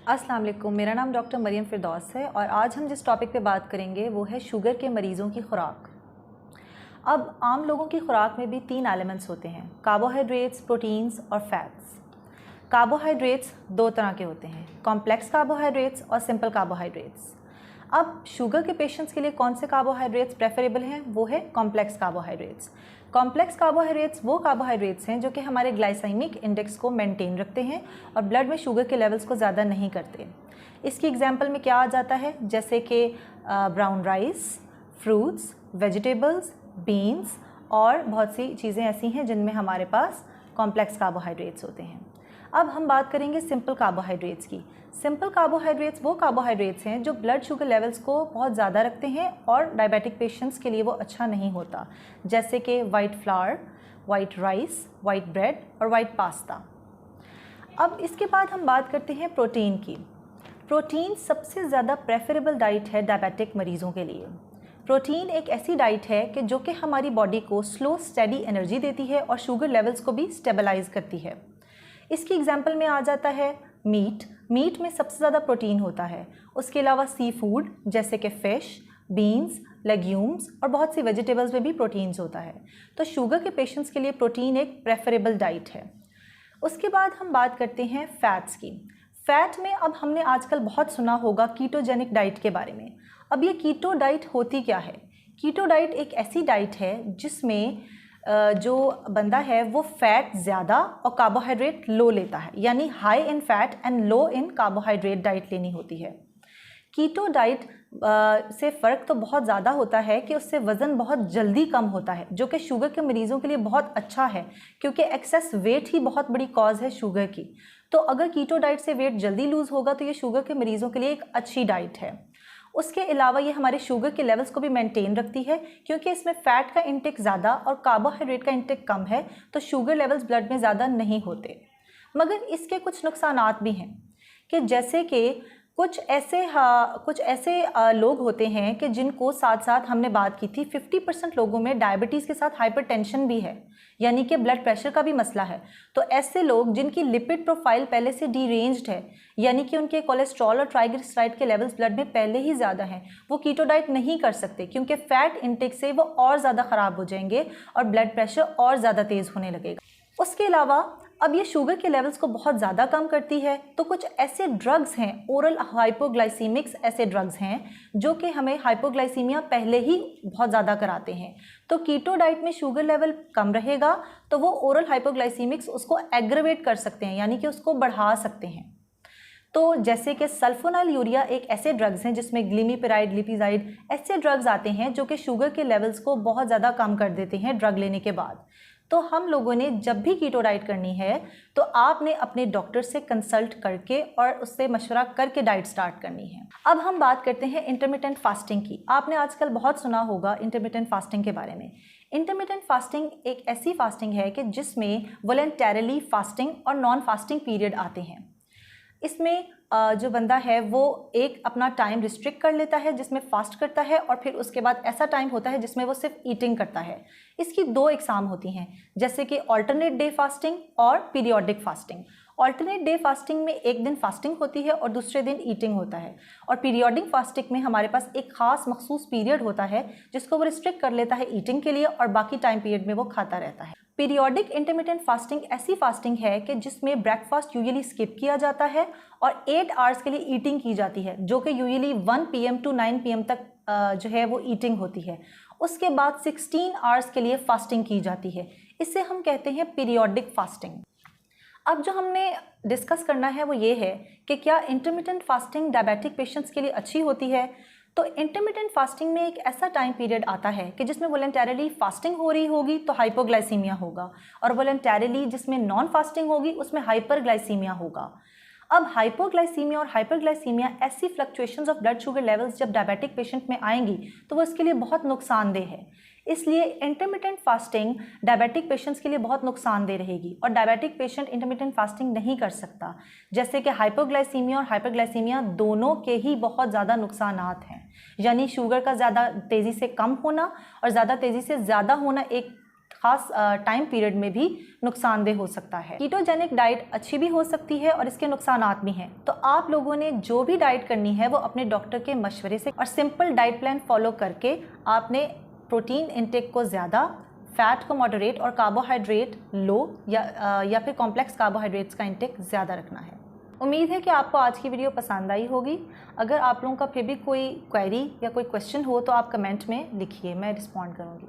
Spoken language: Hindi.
अस्सलाम वालेकुम, मेरा नाम डॉक्टर मरियम फ़िरदौस है और आज हम जिस टॉपिक पे बात करेंगे वो है शुगर के मरीज़ों की खुराक। अब आम लोगों की खुराक में भी 3 एलिमेंट्स होते हैं, कार्बोहाइड्रेट्स, प्रोटीन्स और फैट्स। कार्बोहाइड्रेट्स 2 तरह के होते हैं, कॉम्प्लेक्स कार्बोहाइड्रेट्स और सिंपल कार्बोहाइड्रेट्स। अब शुगर के पेशेंट्स के लिए कौन से कार्बोहाइड्रेट्स प्रेफरेबल हैं, वो है कॉम्प्लेक्स कार्बोहाइड्रेट्स। कॉम्प्लेक्स कार्बोहाइड्रेट्स वो कार्बोहाइड्रेट्स हैं जो कि हमारे ग्लाइसेमिक इंडेक्स को मेंटेन रखते हैं और ब्लड में शुगर के लेवल्स को ज़्यादा नहीं करते। इसकी एग्जांपल में क्या आ जाता है, जैसे कि brown rice, fruits, vegetables, beans और बहुत सी चीज़ें ऐसी हैं जिनमें हमारे पास कॉम्प्लेक्स कार्बोहाइड्रेट्स होते हैं। अब हम बात करेंगे सिंपल कार्बोहाइड्रेट्स की। सिंपल कार्बोहाइड्रेट्स वो कार्बोहाइड्रेट्स हैं जो ब्लड शुगर लेवल्स को बहुत ज़्यादा रखते हैं और डायबिटिक पेशेंट्स के लिए वो अच्छा नहीं होता, जैसे कि white flower, white rice, white bread और वाइट पास्ता। अब इसके बाद हम बात करते हैं प्रोटीन की। प्रोटीन सबसे ज़्यादा प्रेफरेबल डाइट है डायबिटिक मरीज़ों के लिए। प्रोटीन एक ऐसी डाइट है कि जो कि हमारी बॉडी को स्लो स्टेडी एनर्जी देती है और शुगर लेवल्स को भी स्टेबलाइज करती है। इसकी एग्जांपल में आ जाता है मीट में सबसे ज़्यादा प्रोटीन होता है। उसके अलावा सी फूड जैसे कि फ़िश, बीन्स, लेग्यूम्स और बहुत सी वेजिटेबल्स में भी प्रोटीन्स होता है। तो शुगर के पेशेंट्स के लिए प्रोटीन एक प्रेफरेबल डाइट है। उसके बाद हम बात करते हैं फ़ैट्स की। फ़ैट में अब हमने आजकल बहुत सुना होगा कीटोजेनिक डाइट के बारे में। अब ये कीटो डाइट होती क्या है? कीटो डाइट एक ऐसी डाइट है जिसमें जो बंदा है वो फ़ैट ज़्यादा और कार्बोहाइड्रेट लो लेता है, यानी high in fat and low in carbohydrate diet लेनी होती है। कीटो डाइट से फ़र्क तो बहुत ज़्यादा होता है कि उससे वज़न बहुत जल्दी कम होता है, जो कि शुगर के मरीज़ों के लिए बहुत अच्छा है क्योंकि एक्सेस वेट ही बहुत बड़ी कॉज है शुगर की। तो अगर कीटो डाइट से वेट जल्दी लूज़ होगा तो ये शुगर के मरीज़ों के लिए एक अच्छी डाइट है। उसके अलावा ये हमारे शुगर के लेवल्स को भी मेंटेन रखती है क्योंकि इसमें फ़ैट का इंटेक ज़्यादा और कार्बोहाइड्रेट का इंटेक कम है, तो शुगर लेवल्स ब्लड में ज़्यादा नहीं होते। मगर इसके कुछ नुकसानात भी हैं कि जैसे कि कुछ ऐसे लोग होते हैं कि जिनको साथ साथ हमने बात की थी 50% लोगों में डायबिटीज़ के साथ हाइपरटेंशन भी है, यानी कि ब्लड प्रेशर का भी मसला है। तो ऐसे लोग जिनकी लिपिड प्रोफाइल पहले से डीरेंज्ड है, यानी कि उनके कोलेस्ट्रॉल और ट्राइग्लिसराइड के लेवल्स ब्लड में पहले ही ज़्यादा हैं, वो कीटो डाइट नहीं कर सकते क्योंकि फ़ैट इंटेक से वो और ज़्यादा ख़राब हो जाएंगे और ब्लड प्रेशर और ज़्यादा तेज़ होने लगेगा। उसके अलावा अब ये शुगर के लेवल्स को बहुत ज़्यादा कम करती है, तो कुछ ऐसे ड्रग्स हैं, ओरल हाइपोग्लाइसीमिक्स ऐसे ड्रग्स हैं जो कि हमें हाइपोग्लाइसीमिया पहले ही बहुत ज़्यादा कराते हैं। तो कीटो डाइट में शुगर लेवल कम रहेगा तो वो ओरल हाइपोग्लाइसीमिक्स उसको एग्रेवेट कर सकते हैं, यानी कि उसको बढ़ा सकते हैं। तो जैसे कि सल्फोनाइल यूरिया एक ऐसे ड्रग्स हैं जिसमें ग्लिमीपिराइड, लिपिजाइड ऐसे ड्रग्स आते हैं जो कि शुगर के लेवल्स को बहुत ज़्यादा कम कर देते हैं ड्रग लेने के बाद। तो हम लोगों ने जब भी कीटो डाइट करनी है तो आपने अपने डॉक्टर से कंसल्ट करके और उससे मशवरा करके डाइट स्टार्ट करनी है। अब हम बात करते हैं इंटरमिटेंट फास्टिंग की। आपने आजकल बहुत सुना होगा इंटरमिटेंट फास्टिंग के बारे में। इंटरमिटेंट फास्टिंग एक ऐसी फास्टिंग है कि जिसमें वॉलंटरली फास्टिंग और नॉन फास्टिंग पीरियड आते हैं। इसमें जो बंदा है वो एक अपना टाइम रिस्ट्रिक्ट कर लेता है जिसमें फास्ट करता है और फिर उसके बाद ऐसा टाइम होता है जिसमें वो सिर्फ ईटिंग करता है। इसकी 2 इकसाम होती हैं, जैसे कि अल्टरनेट डे फास्टिंग और periodic fasting. Alternate day fasting में एक दिन फास्टिंग होती है और दूसरे दिन ईटिंग होता है, और पीरियोडिक फास्टिंग में हमारे पास एक खास मखसूस पीरियड होता है जिसको वो रिस्ट्रिक्ट कर लेता है ईटिंग के लिए और बाकी टाइम पीरियड में वो खाता रहता है। पीरियोडिक इंटरमिटेंट फास्टिंग ऐसी फास्टिंग है कि जिसमें ब्रेकफास्ट यूजुअली स्किप किया जाता है और 8 आवर्स के लिए ईटिंग की जाती है, जो कि यूजुअली 1 PM टू 9 PM तक जो है वो ईटिंग होती है। उसके बाद 16 आवर्स के लिए फास्टिंग की जाती है। इसे हम कहते हैं पीरियोडिक फास्टिंग। अब जो हमने डिस्कस करना है वो ये है कि क्या इंटरमिटेंट फास्टिंग डायबिटिक पेशेंट्स के लिए अच्छी होती है। तो इंटरमिटेंट फास्टिंग में एक ऐसा टाइम पीरियड आता है कि जिसमें वॉलंटरली फास्टिंग हो रही होगी तो हाइपोग्लाइसीमिया होगा, और वॉलंटरली जिसमें नॉन फास्टिंग होगी उसमें हाइपरग्लाइसीमिया होगा। अब हाइपोग्लाइसीमिया और हाइपरग्लाइसीमिया ऐसी fluctuations of blood sugar levels जब डायबिटिक पेशेंट में आएंगी तो वो इसके लिए बहुत नुकसानदेह है। इसलिए इंटरमिटेंट फास्टिंग डायबिटिक पेशेंट्स के लिए बहुत नुकसानदेह रहेगी और डायबिटिक पेशेंट इंटरमिटेंट फास्टिंग नहीं कर सकता। जैसे कि हाइपोग्लाइसीमिया और हाइपरग्लाइसीमिया दोनों के ही बहुत ज़्यादा नुकसानात हैं, यानी शुगर का ज़्यादा तेज़ी से कम होना और ज़्यादा तेज़ी से ज़्यादा होना एक ख़ास टाइम पीरियड में भी नुकसानदेह हो सकता है। कीटोजेनिक डाइट अच्छी भी हो सकती है और इसके नुकसानात भी हैं। तो आप लोगों ने जो भी डाइट करनी है वो अपने डॉक्टर के मशवरे से और सिंपल डाइट प्लान फॉलो करके आपने प्रोटीन इंटेक को ज़्यादा, फैट को मॉडरेट और कार्बोहाइड्रेट लो या फिर कॉम्प्लेक्स कार्बोहाइड्रेट्स का इंटेक ज़्यादा रखना है। उम्मीद है कि आपको आज की वीडियो पसंद आई होगी। अगर आप लोगों का फिर भी कोई क्वेरी या कोई क्वेश्चन हो तो आप कमेंट में लिखिए, मैं रिस्पॉन्ड करूँगी।